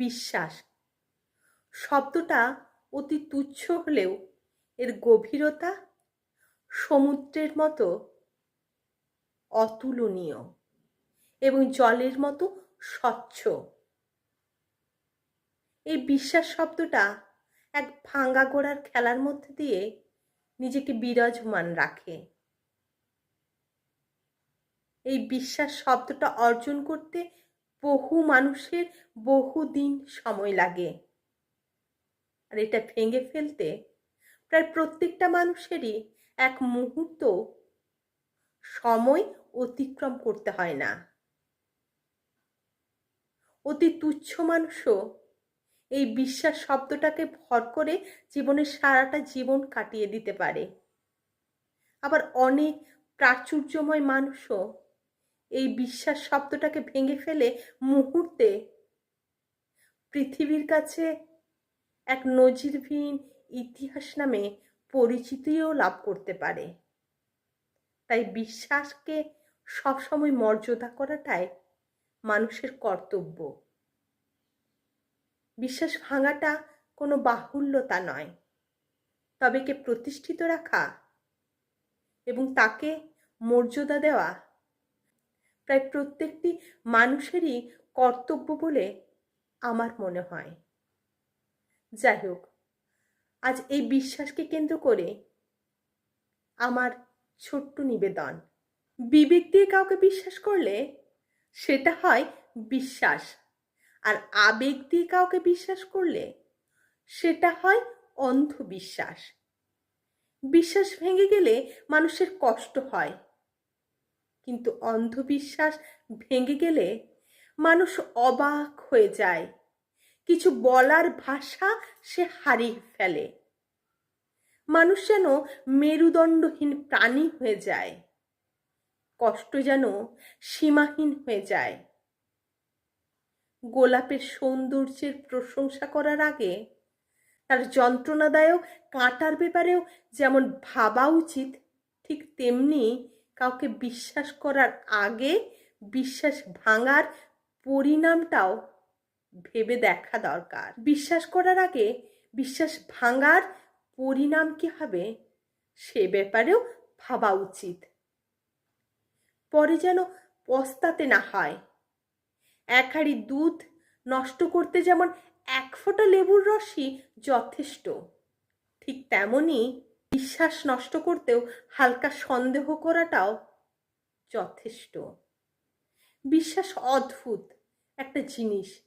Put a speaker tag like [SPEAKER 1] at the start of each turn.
[SPEAKER 1] বিশ্বাস শব্দটা অতি তুচ্ছ হলেও এর গভীরতা সমুদ্রের মতো অতুলনীয় এবং জলের মতো স্বচ্ছ। এই বিশ্বাস শব্দটা এক ভাঙা গোড়ার খেলার মধ্যে দিয়ে নিজেকে বিরাজমান রাখে। এই বিশ্বাস শব্দটা অর্জন করতে বহু মানুষের বহুদিন সময় লাগে, আর এটা ভেঙে ফেলতে প্রায় প্রত্যেকটা মানুষেরই এক মুহূর্ত সময় অতিক্রম করতে হয় না। অতি তুচ্ছ মানুষও এই বিশ্বাস শব্দটাকে ভর করে জীবনের সারাটা জীবন কাটিয়ে দিতে পারে। আবার অনেক প্রাচুর্যময় মানুষও এই বিশ্বাস শব্দটাকে ভেঙে ফেলে মুহূর্তে পৃথিবীর কাছে এক নজিরবিহীন ইতিহাস নামে পরিচিতিও লাভ করতে পারে। তাই বিশ্বাসকে সবসময় মর্যাদা করাটাই মানুষের কর্তব্য। বিশ্বাস ভাঙাটা কোনো বাহুল্যতা নয়, তবে কে প্রতিষ্ঠিত রাখা এবং তাকে মর্যাদা দেওয়া প্রায় প্রত্যেকটি মানুষেরই কর্তব্য বলে আমার মনে হয়। যাই হোক, আজ এই বিশ্বাসকে কেন্দ্র করে আমার ছোট্ট নিবেদন। বিবেক দিয়ে কাউকে বিশ্বাস করলে সেটা হয় বিশ্বাস, আর আবেগ দিয়ে কাউকে বিশ্বাস করলে সেটা হয় অন্ধবিশ্বাস। বিশ্বাস ভেঙে গেলে মানুষের কষ্ট হয়, কিন্তু অন্ধবিশ্বাস ভেঙে গেলে মানুষ অবাক হয়ে যায়, কিছু বলার ভাষা সে হারিয়ে ফেলে। মানুষ যেন মেরুদণ্ডহীন প্রাণী হয়ে যায়, কষ্ট যেন সীমাহীন হয়ে যায়। গোলাপের সৌন্দর্যের প্রশংসা করার আগে তার যন্ত্রণাদায়ক কাঁটার ব্যাপারেও যেমন ভাবা উচিত, ঠিক তেমনি কাউকে বিশ্বাস করার আগে বিশ্বাস ভাঙার পরিণামটাও ভেবে দেখা দরকার। বিশ্বাস করার আগে বিশ্বাস ভাঙার পরিণাম কি হবে সে ব্যাপারেও ভাবা উচিত, পরে যেন পস্তাতে না হয়। এক হাঁড়ি দুধ নষ্ট করতে যেমন এক ফোঁটা লেবুর রসই যথেষ্ট, ঠিক তেমনি বিশ্বাস নষ্ট করতেও হালকা সন্দেহ করাটাও যথেষ্ট। বিশ্বাস অদ্ভুত একটা জিনিস,